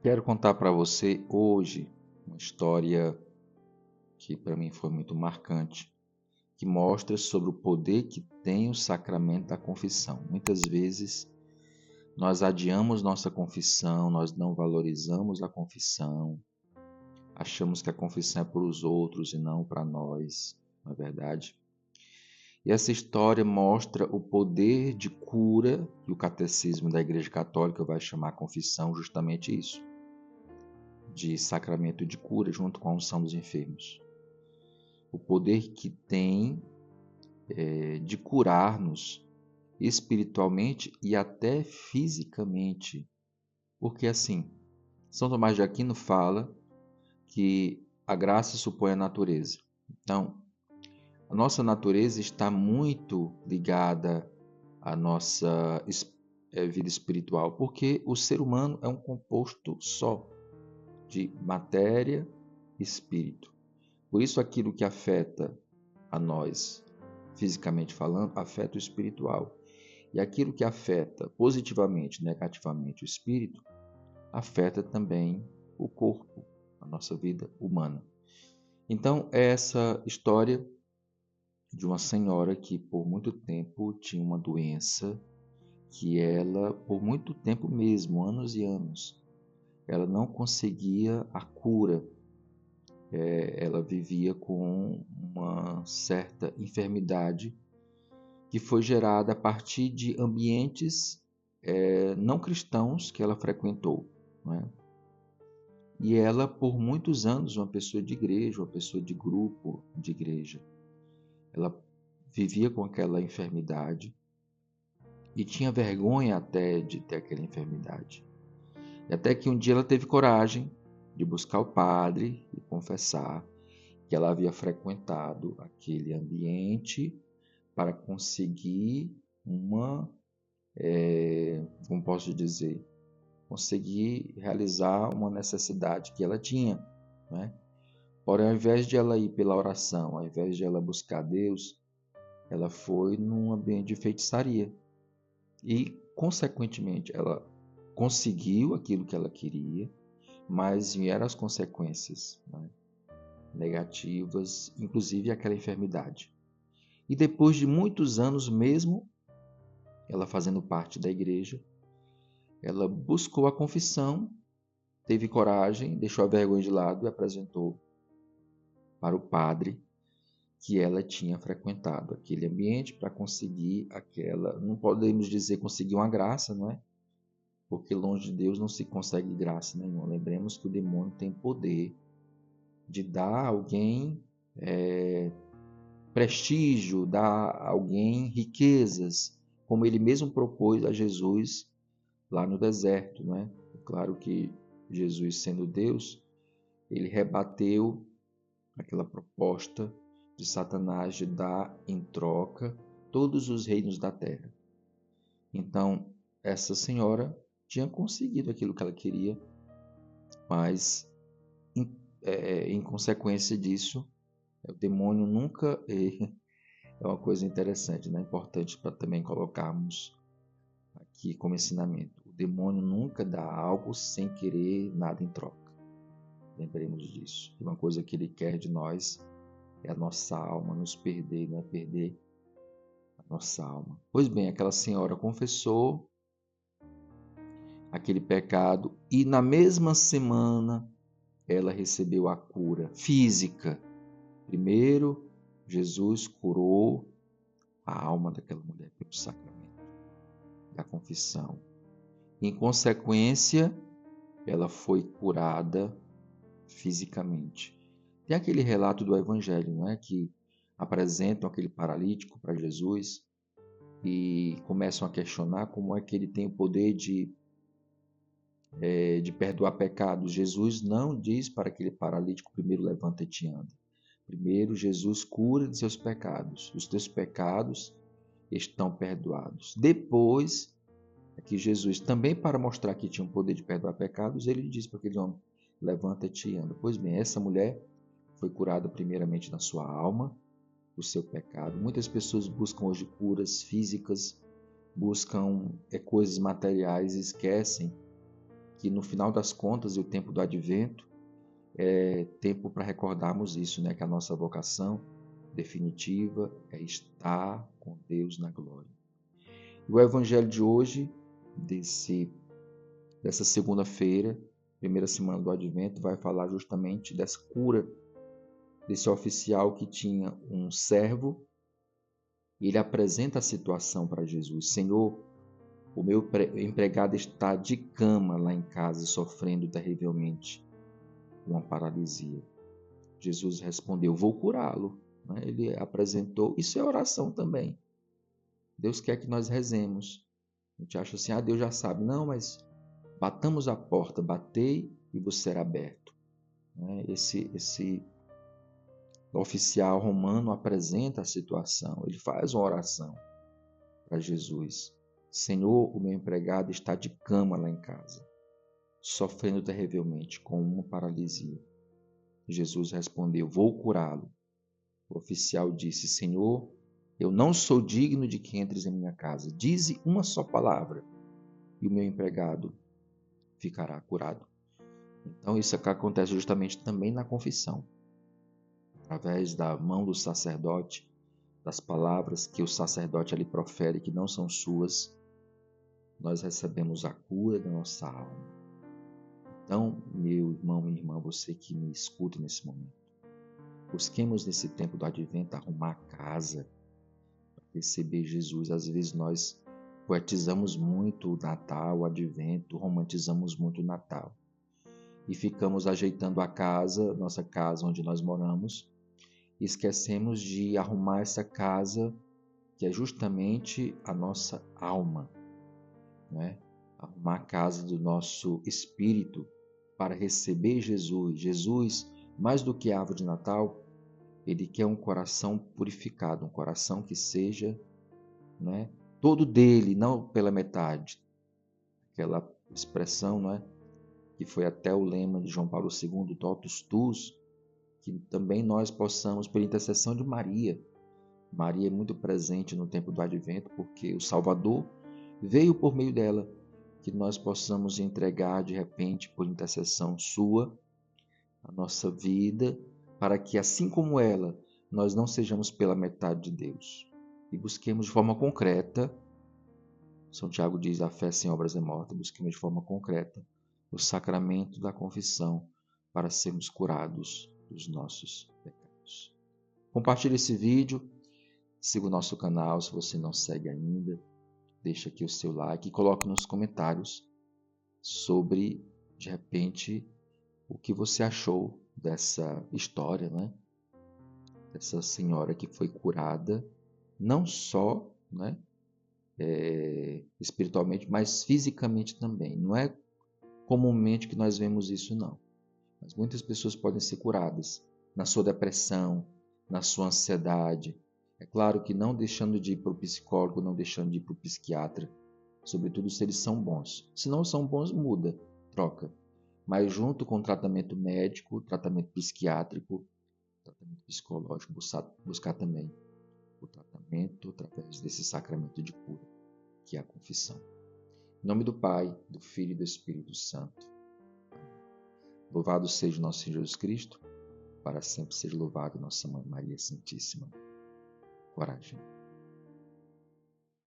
Quero contar para você hoje uma história que para mim foi muito marcante, que mostra sobre o poder que tem o sacramento da confissão. Muitas vezes nós adiamos nossa confissão, nós não valorizamos a confissão, achamos que a confissão é para os outros e não para nós, não é verdade? E essa história mostra o poder de cura, e o catecismo da Igreja Católica vai chamar a confissão justamente isso, de sacramento de cura junto com a unção dos enfermos. O poder que tem de curar-nos espiritualmente e até fisicamente. Porque assim, São Tomás de Aquino fala que a graça supõe a natureza. Então, a nossa natureza está muito ligada à nossa vida espiritual, porque o ser humano é um composto só de matéria e espírito. Por isso, aquilo que afeta a nós, fisicamente falando, afeta o espiritual. E aquilo que afeta positivamente, negativamente o espírito, afeta também o corpo, a nossa vida humana. Então, é essa história de uma senhora que por muito tempo tinha uma doença que ela, por muito tempo mesmo, anos e anos, ela não conseguia a cura. Ela vivia com uma certa enfermidade que foi gerada a partir de ambientes não cristãos que ela frequentou. Não é? E ela, por muitos anos, uma pessoa de igreja, uma pessoa de grupo de igreja, ela vivia com aquela enfermidade e tinha vergonha até de ter aquela enfermidade. E até que um dia ela teve coragem de buscar o padre e confessar que ela havia frequentado aquele ambiente para conseguir como posso dizer, conseguir realizar uma necessidade que ela tinha, né? Porém, ao invés de ela ir pela oração, ao invés de ela buscar Deus, ela foi num ambiente de feitiçaria. E, consequentemente, ela conseguiu aquilo que ela queria, mas vieram as consequências, né, negativas, inclusive aquela enfermidade. E depois de muitos anos, mesmo ela fazendo parte da igreja, ela buscou a confissão, teve coragem, deixou a vergonha de lado e apresentou para o padre que ela tinha frequentado aquele ambiente para conseguir aquela, não podemos dizer conseguir uma graça, não é? Porque longe de Deus não se consegue graça nenhuma. Lembremos que o demônio tem poder de dar a alguém prestígio, dar a alguém riquezas, como ele mesmo propôs a Jesus lá no deserto, não é? Claro que Jesus, sendo Deus, ele rebateu aquela proposta de Satanás de dar em troca todos os reinos da terra. Então, essa senhora tinha conseguido aquilo que ela queria, mas em consequência disso, o demônio nunca é uma coisa interessante, né? Importante para também colocarmos aqui como ensinamento. O demônio nunca dá algo sem querer nada em troca. Lembremos disso. E uma coisa que ele quer de nós é a nossa alma, nos perder, não é perder a nossa alma. Pois bem, aquela senhora confessou aquele pecado e na mesma semana ela recebeu a cura física. Primeiro, Jesus curou a alma daquela mulher pelo sacramento da confissão. Em consequência, ela foi curada fisicamente. Tem aquele relato do Evangelho, não é? Que apresentam aquele paralítico para Jesus e começam a questionar como é que ele tem o poder de perdoar pecados. Jesus não diz para aquele paralítico: primeiro levanta-te e anda. Primeiro, Jesus cura de seus pecados. Os teus pecados estão perdoados. Depois, é que Jesus, também para mostrar que tinha o poder de perdoar pecados, ele diz para aquele homem: levanta-te e anda. Pois bem, essa mulher foi curada primeiramente na sua alma, do seu pecado. Muitas pessoas buscam hoje curas físicas, buscam coisas materiais e esquecem que no final das contas, e o tempo do advento, é tempo para recordarmos isso, né? Que a nossa vocação definitiva é estar com Deus na glória. E o evangelho de hoje, dessa segunda-feira, primeira semana do advento, vai falar justamente dessa cura desse oficial que tinha um servo. E ele apresenta a situação para Jesus. Senhor, o meu empregado está de cama lá em casa, sofrendo terrivelmente uma paralisia. Jesus respondeu, vou curá-lo. Ele apresentou, isso é oração também. Deus quer que nós rezemos. A gente acha assim, Deus já sabe. Não, mas batamos a porta, batei e vos será aberto. Esse oficial romano apresenta a situação, ele faz uma oração para Jesus. Senhor, o meu empregado está de cama lá em casa, sofrendo terrivelmente com uma paralisia. Jesus respondeu, vou curá-lo. O oficial disse, Senhor, eu não sou digno de que entres em minha casa. Dize uma só palavra e o meu empregado ficará curado. Então isso acontece justamente também na confissão. Através da mão do sacerdote, das palavras que o sacerdote ali profere, que não são suas, nós recebemos a cura da nossa alma. Então, meu irmão, minha irmã, você que me escuta nesse momento, busquemos nesse tempo do advento arrumar a casa para receber Jesus. Às vezes nós poetizamos muito o Natal, o advento, romantizamos muito o Natal e ficamos ajeitando a casa, nossa casa onde nós moramos, e esquecemos de arrumar essa casa que é justamente a nossa alma, né? Arrumar a casa do nosso espírito para receber Jesus. Jesus, mais do que a árvore de Natal, ele quer um coração purificado, um coração que seja, né, todo dele, não pela metade. Aquela expressão, né, que foi até o lema de João Paulo II, Totus Tuus, que também nós possamos, por intercessão de Maria. Maria é muito presente no tempo do advento, porque o Salvador veio por meio dela, que nós possamos entregar de repente, por intercessão sua, a nossa vida, para que assim como ela, nós não sejamos pela metade de Deus. E busquemos de forma concreta, São Tiago diz, a fé sem obras é morta, busquemos de forma concreta o sacramento da confissão para sermos curados dos nossos pecados. Compartilhe esse vídeo, siga o nosso canal se você não segue ainda, deixa aqui o seu like e coloque nos comentários sobre, de repente, o que você achou dessa história, né? Dessa senhora que foi curada, não só, né, espiritualmente, mas fisicamente também. Não é comumente que nós vemos isso, não. Mas muitas pessoas podem ser curadas na sua depressão, na sua ansiedade. É claro que não deixando de ir para o psicólogo, não deixando de ir para o psiquiatra, sobretudo se eles são bons. Se não são bons, muda, troca. Mas junto com o tratamento médico, tratamento psiquiátrico, tratamento psicológico, buscar também o tratamento através desse sacramento de cura, que é a confissão. Em nome do Pai, do Filho e do Espírito Santo. Louvado seja o nosso Senhor Jesus Cristo, para sempre seja louvado nossa Mãe Maria Santíssima. Coragem.